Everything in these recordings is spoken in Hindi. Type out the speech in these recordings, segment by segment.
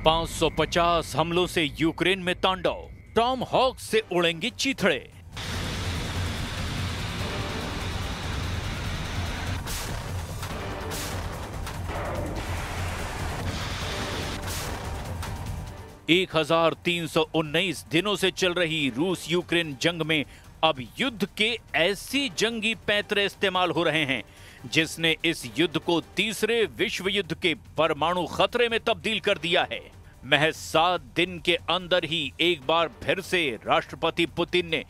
550 हमलों से यूक्रेन में तांडव, टॉम हॉक से उड़ेंगे चीथड़े। एक 1319 दिनों से चल रही रूस यूक्रेन जंग में अब युद्ध के ऐसी जंगी पैंतरे इस्तेमाल हो रहे हैं जिसने इस युद्ध को तीसरे विश्व युद्ध के परमाणु खतरे में तब्दील कर दिया है। महज 7 दिन के अंदर ही एक बार फिर से राष्ट्रपति पुतिन ने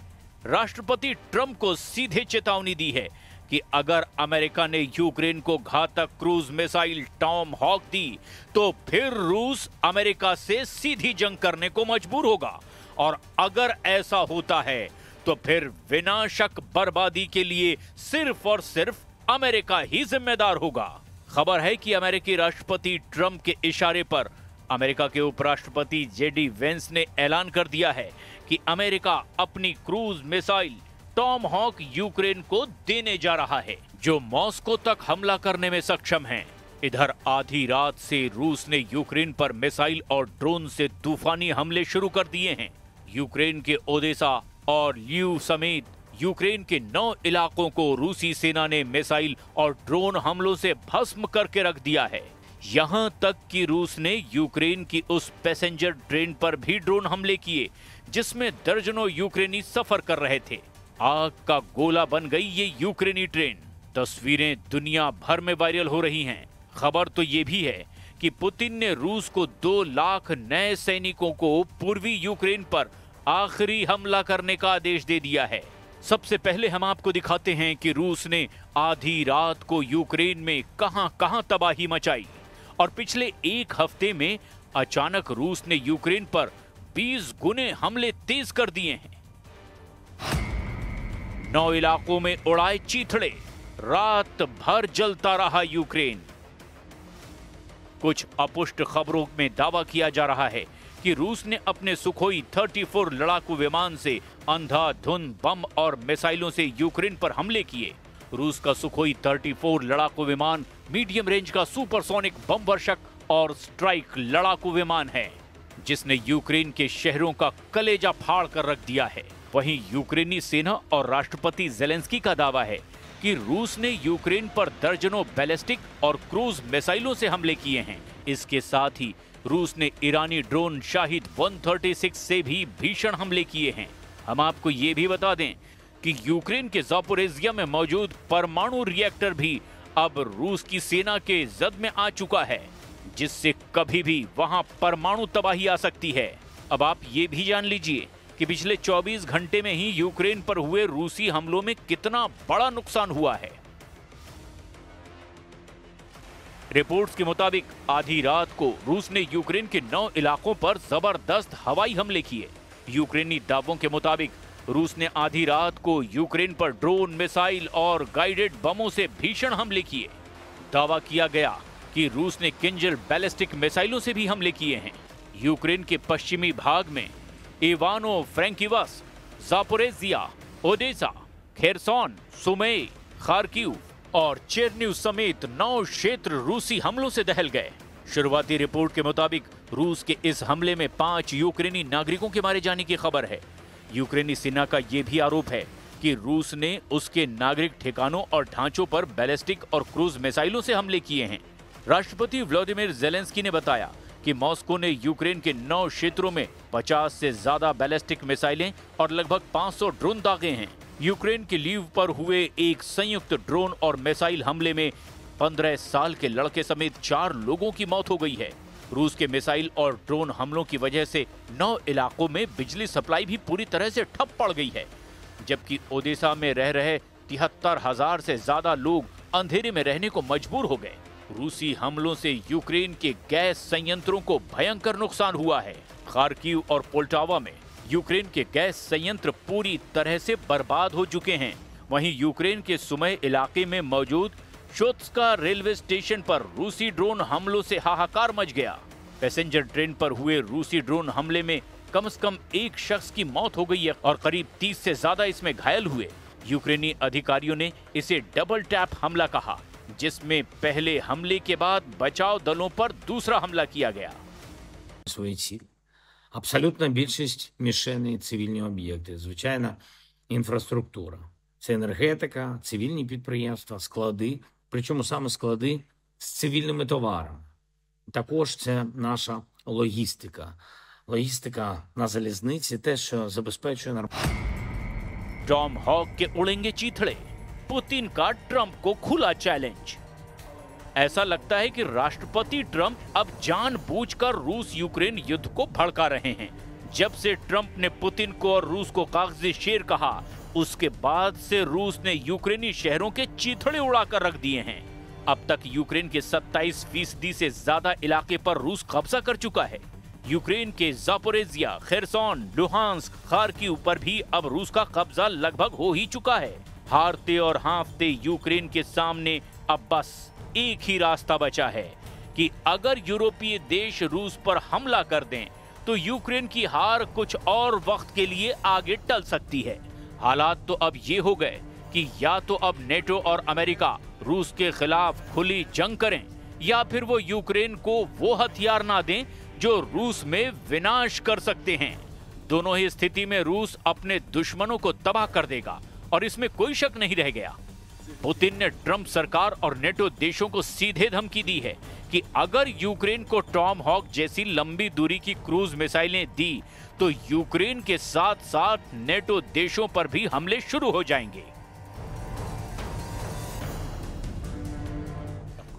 राष्ट्रपति ट्रंप को सीधे चेतावनी दी है कि अगर अमेरिका ने यूक्रेन को घातक क्रूज मिसाइल टॉम हॉक दी तो फिर रूस अमेरिका से सीधी जंग करने को मजबूर होगा, और अगर ऐसा होता है तो फिर विनाशक बर्बादी के लिए सिर्फ और सिर्फ अमेरिका ही जिम्मेदार होगा। खबर है कि अमेरिकी राष्ट्रपति ट्रंप के इशारे पर अमेरिका के उपराष्ट्रपति जेडी वेंस ने ऐलान कर दिया है कि अमेरिका अपनी cruise missile Tomahawk Ukraine को देने जा रहा है, जो मॉस्को तक हमला करने में सक्षम है। इधर आधी रात से रूस ने यूक्रेन पर मिसाइल और ड्रोन से तूफानी हमले शुरू कर दिए हैं। यूक्रेन के ओदेसा और ल्यू समेत यूक्रेन के 9 इलाकों को रूसी सेना ने मिसाइल और ड्रोन हमलों से भस्म करके रख दिया है। यहां तक कि रूस ने यूक्रेन की उस पैसेंजर ट्रेन पर भी ड्रोन हमले किए जिसमें दर्जनों यूक्रेनी सफर कर रहे थे। आग का गोला बन गई ये यूक्रेनी ट्रेन। तस्वीरें दुनिया भर में वायरल हो रही हैं। खबर तो ये भी है कि पुतिन ने रूस को 2 लाख नए सैनिकों को पूर्वी यूक्रेन पर आखिरी हमला करने का आदेश दे दिया है। सबसे पहले हम आपको दिखाते हैं कि रूस ने आधी रात को यूक्रेन में कहां-कहां तबाही मचाई, और पिछले एक हफ्ते में अचानक रूस ने यूक्रेन पर 20 गुने हमले तेज कर दिए हैं। 9 इलाकों में उड़ाए चीथड़े, रात भर जलता रहा यूक्रेन। कुछ अपुष्ट खबरों में दावा किया जा रहा है कि रूस ने अपने सुखोई 34 लड़ाकू विमान से अंधाधुंध बम और मिसाइलों से यूक्रेन पर हमले किए। रूस का सुखोई 34 लड़ाकू विमान मीडियम रेंज का सुपरसोनिक बम वर्षक और स्ट्राइक लड़ाकू विमान है, जिसने यूक्रेन के शहरों का कलेजा फाड़ कर रख दिया है। वहीं यूक्रेनी सेना और राष्ट्रपति जेलेंस्की का दावा है कि रूस ने यूक्रेन पर दर्जनों बैलिस्टिक और क्रूज मिसाइलों से हमले किए हैं। इसके साथ ही रूस ने ईरानी ड्रोन शाहिद 136 से भी भीषण हमले किए हैं। हम आपको ये भी बता दें कि यूक्रेन के ज़ापोरिज़िया में मौजूद परमाणु रिएक्टर भी अब रूस की सेना के जद में आ चुका है, जिससे कभी भी वहां परमाणु तबाही आ सकती है। अब आप ये भी जान लीजिए कि पिछले 24 घंटे में ही यूक्रेन पर हुए रूसी हमलों में कितना बड़ा नुकसान हुआ है। रिपोर्ट्स के मुताबिक आधी रात को रूस ने यूक्रेन के 9 इलाकों पर जबरदस्त हवाई हमले किए। यूक्रेनी दावों के मुताबिक रूस ने आधी रात को यूक्रेन पर ड्रोन, मिसाइल और गाइडेड बमों से भीषण हमले किए। दावा किया गया कि रूस ने किंजल बैलिस्टिक मिसाइलों से भी हमले किए हैं। यूक्रेन के पश्चिमी भाग में इवानो फ्रैंकिवस, ज़ापोरिज़िया, ओडेसा, खेरसोन, सुमे, खार्किव और चेरनिव समेत 9 क्षेत्र रूसी हमलों से दहल गए। शुरुआती रिपोर्ट के मुताबिक रूस के इस हमले में 5 यूक्रेनी नागरिकों के मारे जाने की खबर है। यूक्रेनी सेना का यह भी आरोप है कि रूस ने उसके नागरिक ठिकानों और ढांचों पर बैलिस्टिक और क्रूज मिसाइलों से हमले किए हैं। राष्ट्रपति व्लादिमीर जेलेंस्की ने बताया कि मॉस्को ने यूक्रेन के 9 क्षेत्रों में 50 से ज्यादा बैलिस्टिक मिसाइलें और लगभग 500 ड्रोन दागे हैं। यूक्रेन के लीव पर हुए एक संयुक्त ड्रोन और मिसाइल हमले में 15 साल के लड़के समेत 4 लोगों की मौत हो गई है। रूस के मिसाइल और ड्रोन हमलों की वजह से 9 इलाकों में बिजली सप्लाई भी पूरी तरह से ठप पड़ गई है, जबकि ओडेसा में रह रहे 73,000 से ज्यादा लोग अंधेरे में रहने को मजबूर हो गए। रूसी हमलों से यूक्रेन के गैस संयंत्रों को भयंकर नुकसान हुआ है। खार्किव और पोल्टावा में यूक्रेन के गैस संयंत्र पूरी तरह से बर्बाद हो चुके हैं। वहीं यूक्रेन के सुमे इलाके में मौजूद शोत्स्का रेलवे स्टेशन पर रूसी ड्रोन हमलों से हाहाकार मच गया। पैसेंजर ट्रेन पर हुए रूसी ड्रोन हमले में कम से कम 1 शख्स की मौत हो गई है और करीब 30 से ज्यादा इसमें घायल हुए। यूक्रेनी अधिकारियों ने इसे डबल टैप हमला कहा, जिसमें पहले हमले के बाद बचाव दलों पर दूसरा हमला किया गया। свої цілі. Абсолютна більшість мішеней – цивільні об'єкти, звичайно, інфраструктура. Це енергетика, цивільні підприємства, склади, причому саме склади з цивільними товарами. Також це наша логістика. Логістика на залізниці – те, що забезпечує нормальність. टॉम हॉक के उड़ेंगे चीथड़े, पुतिन का ट्रंप को खुला चैलेंज। ऐसा लगता है कि राष्ट्रपति ट्रंप अब जानबूझकर रूस यूक्रेन युद्ध को भड़का रहे हैं। जब से ट्रंप ने पुतिन को और रूस को कागजी शेर कहा, उसके बाद से रूस ने यूक्रेनी शहरों के चीथड़े उड़ाकर रख दिए हैं। अब तक यूक्रेन के 27% से ज्यादा इलाके पर रूस कब्जा कर चुका है। यूक्रेन के जापोरेजिया, खेरसोन, लुहांस्क, खार्किव पर भी अब रूस का कब्जा लगभग हो ही चुका है। हारते और हाँफते यूक्रेन के सामने अब बस एक ही रास्ता बचा है कि अगर यूरोपीय देश रूस पर हमला कर दें तो यूक्रेन की हार कुछ और वक्त के लिए आगे टल सकती है। हालात तो अब ये हो गए कि या तो अब नेटो और अमेरिका रूस के खिलाफ खुली जंग करें या फिर वो यूक्रेन को वो हथियार ना दें जो रूस में विनाश कर सकते हैं। दोनों ही स्थिति में रूस अपने दुश्मनों को तबाह कर देगा और इसमें कोई शक नहीं रह गया। पुतिन ने ट्रंप सरकार और नेटो देशों को सीधे धमकी दी है कि अगर यूक्रेन को टॉम हॉक जैसी लंबी दूरी की क्रूज मिसाइलें दी तो यूक्रेन के साथ साथ नेटो देशों पर भी हमले शुरू हो जाएंगे।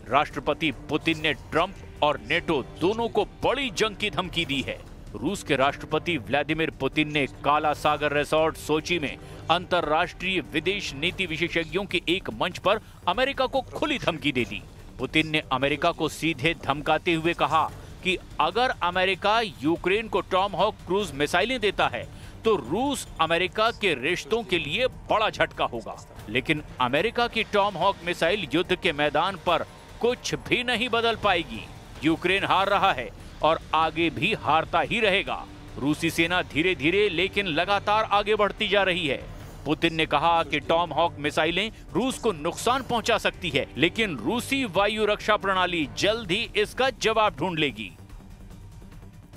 राष्ट्रपति पुतिन ने ट्रंप और नेटो दोनों को बड़ी जंग की धमकी दी है। रूस के राष्ट्रपति व्लादिमीर पुतिन ने काला सागर रिसोर्ट सोची में अंतर्राष्ट्रीय विदेश नीति विशेषज्ञों के एक मंच पर अमेरिका को खुली धमकी दे दी। पुतिन ने अमेरिका को सीधे धमकाते हुए कहा कि अगर अमेरिका यूक्रेन को टॉम हॉक क्रूज मिसाइलें देता है तो रूस अमेरिका के रिश्तों के लिए बड़ा झटका होगा। लेकिन अमेरिका की टॉम हॉक मिसाइल युद्ध के मैदान पर कुछ भी नहीं बदल पाएगी। यूक्रेन हार रहा है और आगे भी हारता ही रहेगा। रूसी सेना धीरे धीरे लेकिन लगातार आगे बढ़ती जा रही है। पुतिन ने कहा कि टॉम हॉक मिसाइलें रूस को नुकसान पहुंचा सकती है, लेकिन रूसी वायु रक्षा प्रणाली जल्द ही इसका जवाब ढूंढ लेगी।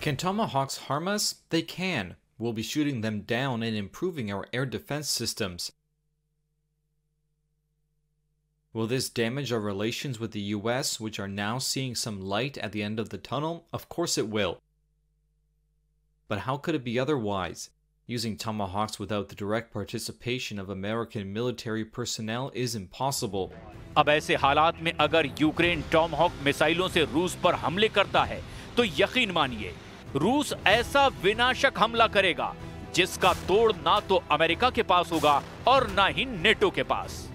Can Tomahawks harm us? They can. We'll be shooting them down and improving our air defense systems. Will this damage our relations with the US, which are now seeing some light at the end of the tunnel? Of course it will. But how could it be otherwise? Using Tomahawks without the direct participation of American military personnel is impossible. अब ऐसे हालात में अगर यूक्रेन टॉम हॉक मिसाइलों से रूस पर हमले करता है तो यकीन मानिए रूस ऐसा विनाशक हमला करेगा जिसका तोड़ ना तो अमेरिका के पास होगा और ना ही नेटो के पास।